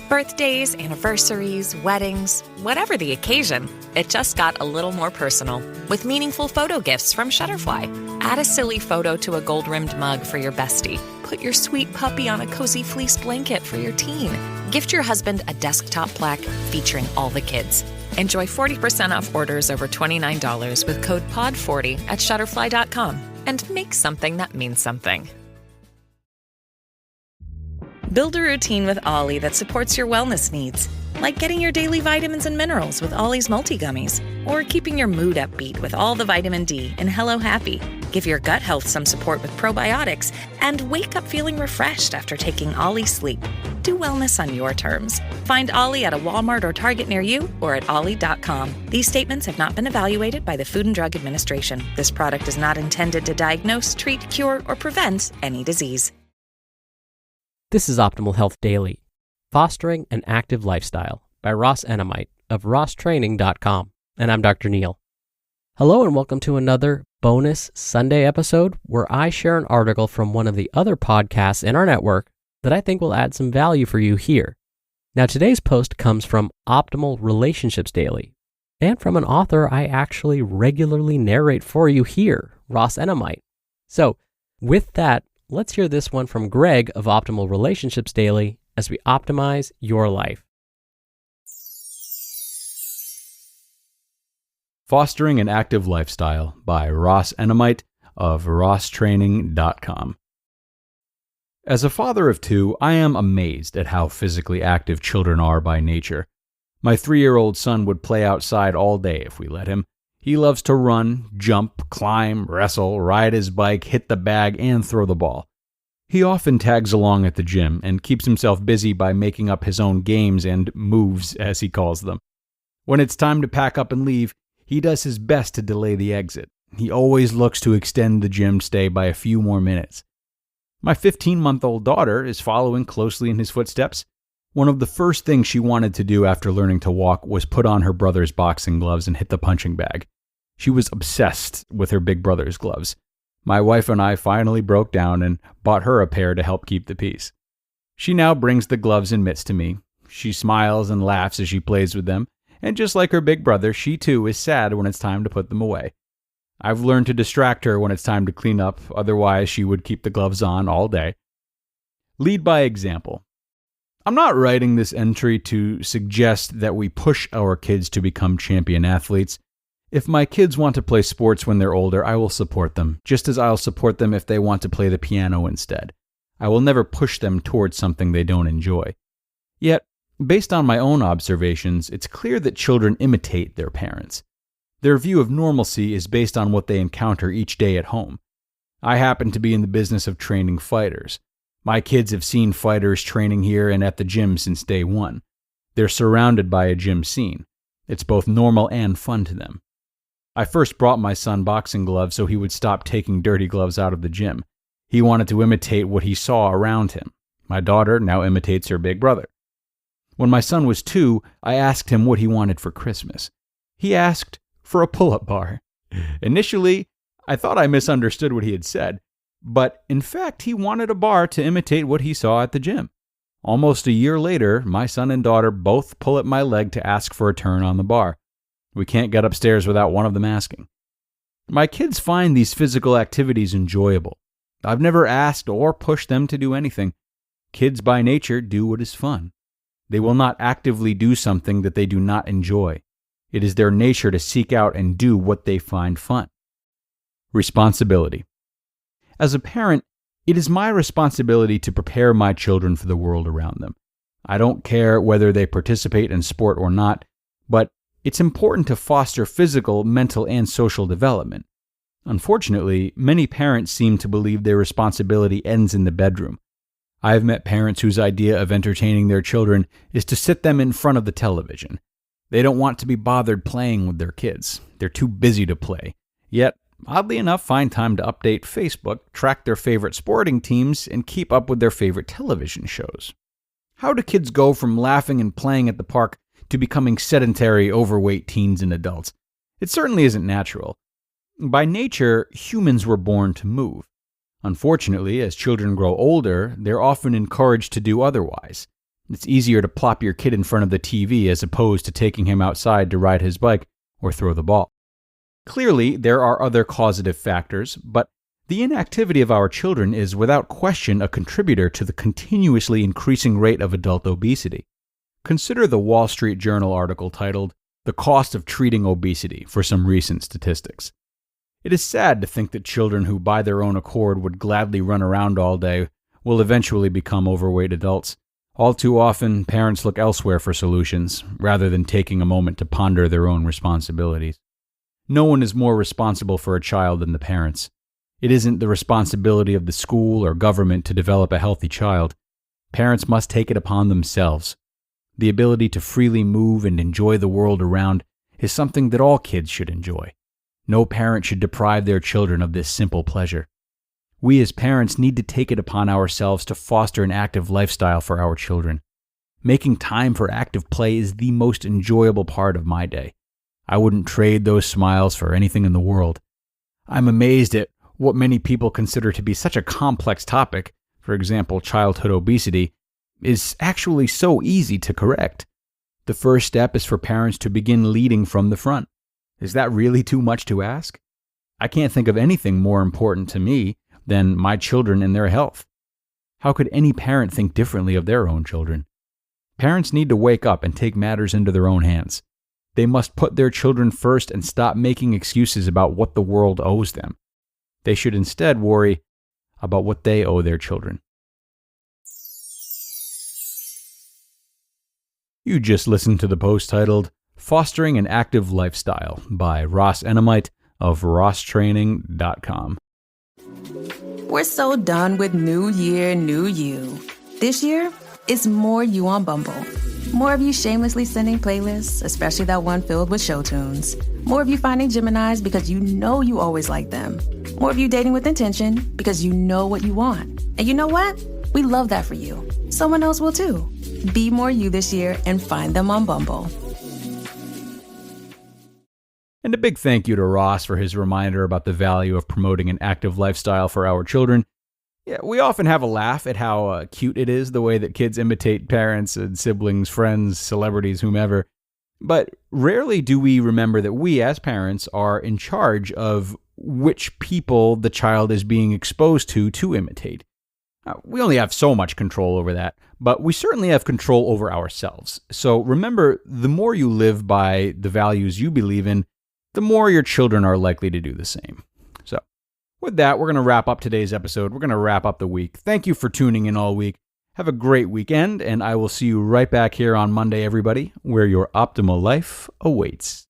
Birthdays, anniversaries, weddings, whatever the occasion, it just got a little more personal with meaningful photo gifts from Shutterfly. Add a silly photo to a gold-rimmed mug for your bestie. Put your sweet puppy on a cozy fleece blanket for your teen. Gift your husband a desktop plaque featuring all the kids. Enjoy 40% off orders over $29 with code POD40 at Shutterfly.com and make something that means something. Build a routine with Ollie that supports your wellness needs, like getting your daily vitamins and minerals with Ollie's multi-gummies, or keeping your mood upbeat with all the vitamin D in Hello Happy. Give your gut health some support with probiotics, and wake up feeling refreshed after taking Ollie Sleep. Do wellness on your terms. Find Ollie at a Walmart or Target near you or at ollie.com. These statements have not been evaluated by the Food and Drug Administration. This product is not intended to diagnose, treat, cure, or prevent any disease. This is Optimal Health Daily, Fostering an Active Lifestyle by Ross Enamait of rosstraining.com. And I'm Dr. Neal. Hello and welcome to another bonus Sunday episode where I share an article from one of the other podcasts in our network that I think will add some value for you here. Now today's post comes from Optimal Relationships Daily and from an author I actually regularly narrate for you here, Ross Enamait. So with that, let's hear this one from Greg of Optimal Relationships Daily as we optimize your life. Fostering an Active Lifestyle by Ross Enamait of rosstraining.com. As a father of two, I am amazed at how physically active children are by nature. My 3-year-old son would play outside all day if we let him. He loves to run, jump, climb, wrestle, ride his bike, hit the bag, and throw the ball. He often tags along at the gym and keeps himself busy by making up his own games and moves, as he calls them. When it's time to pack up and leave, he does his best to delay the exit. He always looks to extend the gym stay by a few more minutes. My 15-month-old daughter is following closely in his footsteps. One of the first things she wanted to do after learning to walk was put on her brother's boxing gloves and hit the punching bag. She was obsessed with her big brother's gloves. My wife and I finally broke down and bought her a pair to help keep the peace. She now brings the gloves and mitts to me. She smiles and laughs as she plays with them, and just like her big brother, she too is sad when it's time to put them away. I've learned to distract her when it's time to clean up, otherwise she would keep the gloves on all day. Lead by example. I'm not writing this entry to suggest that we push our kids to become champion athletes. If my kids want to play sports when they're older, I will support them, just as I'll support them if they want to play the piano instead. I will never push them towards something they don't enjoy. Yet, based on my own observations, it's clear that children imitate their parents. Their view of normalcy is based on what they encounter each day at home. I happen to be in the business of training fighters. My kids have seen fighters training here and at the gym since day one. They're surrounded by a gym scene. It's both normal and fun to them. I first brought my son boxing gloves so he would stop taking dirty gloves out of the gym. He wanted to imitate what he saw around him. My daughter now imitates her big brother. When my son was 2, I asked him what he wanted for Christmas. He asked for a pull-up bar. Initially, I thought I misunderstood what he had said, but in fact, he wanted a bar to imitate what he saw at the gym. Almost a year later, my son and daughter both pull at my leg to ask for a turn on the bar. We can't get upstairs without one of them asking. My kids find these physical activities enjoyable. I've never asked or pushed them to do anything. Kids by nature do what is fun. They will not actively do something that they do not enjoy. It is their nature to seek out and do what they find fun. Responsibility. As a parent, it is my responsibility to prepare my children for the world around them. I don't care whether they participate in sport or not, but it's important to foster physical, mental, and social development. Unfortunately, many parents seem to believe their responsibility ends in the bedroom. I have met parents whose idea of entertaining their children is to sit them in front of the television. They don't want to be bothered playing with their kids. They're too busy to play. Yet, oddly enough, find time to update Facebook, track their favorite sporting teams, and keep up with their favorite television shows. How do kids go from laughing and playing at the park to becoming sedentary, overweight teens and adults? It certainly isn't natural. By nature, humans were born to move. Unfortunately, as children grow older, they're often encouraged to do otherwise. It's easier to plop your kid in front of the TV as opposed to taking him outside to ride his bike or throw the ball. Clearly, there are other causative factors, but the inactivity of our children is without question a contributor to the continuously increasing rate of adult obesity. Consider the Wall Street Journal article titled, "The Cost of Treating Obesity," for some recent statistics. It is sad to think that children who by their own accord would gladly run around all day will eventually become overweight adults. All too often, parents look elsewhere for solutions, rather than taking a moment to ponder their own responsibilities. No one is more responsible for a child than the parents. It isn't the responsibility of the school or government to develop a healthy child. Parents must take it upon themselves. The ability to freely move and enjoy the world around is something that all kids should enjoy. No parent should deprive their children of this simple pleasure. We as parents need to take it upon ourselves to foster an active lifestyle for our children. Making time for active play is the most enjoyable part of my day. I wouldn't trade those smiles for anything in the world. I'm amazed at what many people consider to be such a complex topic, for example, childhood obesity, is actually so easy to correct. The first step is for parents to begin leading from the front. Is that really too much to ask? I can't think of anything more important to me than my children and their health. How could any parent think differently of their own children? Parents need to wake up and take matters into their own hands. They must put their children first and stop making excuses about what the world owes them. They should instead worry about what they owe their children. You just listened to the post titled, "Fostering an Active Lifestyle" by Ross Enamait of rosstraining.com. We're so done with New Year, New You. This year, it's more you on Bumble. More of you shamelessly sending playlists, especially that one filled with show tunes. More of you finding Geminis because you know you always like them. More of you dating with intention because you know what you want. And you know what? We love that for you. Someone else will too. Be more you this year and find them on Bumble. And a big thank you to Ross for his reminder about the value of promoting an active lifestyle for our children. Yeah, we often have a laugh at how cute it is, the way that kids imitate parents and siblings, friends, celebrities, whomever. But rarely do we remember that we, as parents, are in charge of which people the child is being exposed to imitate. We only have so much control over that, but we certainly have control over ourselves. So remember, the more you live by the values you believe in, the more your children are likely to do the same. So with that, we're going to wrap up today's episode. We're going to wrap up the week. Thank you for tuning in all week. Have a great weekend, and I will see you right back here on Monday, everybody, where your optimal life awaits.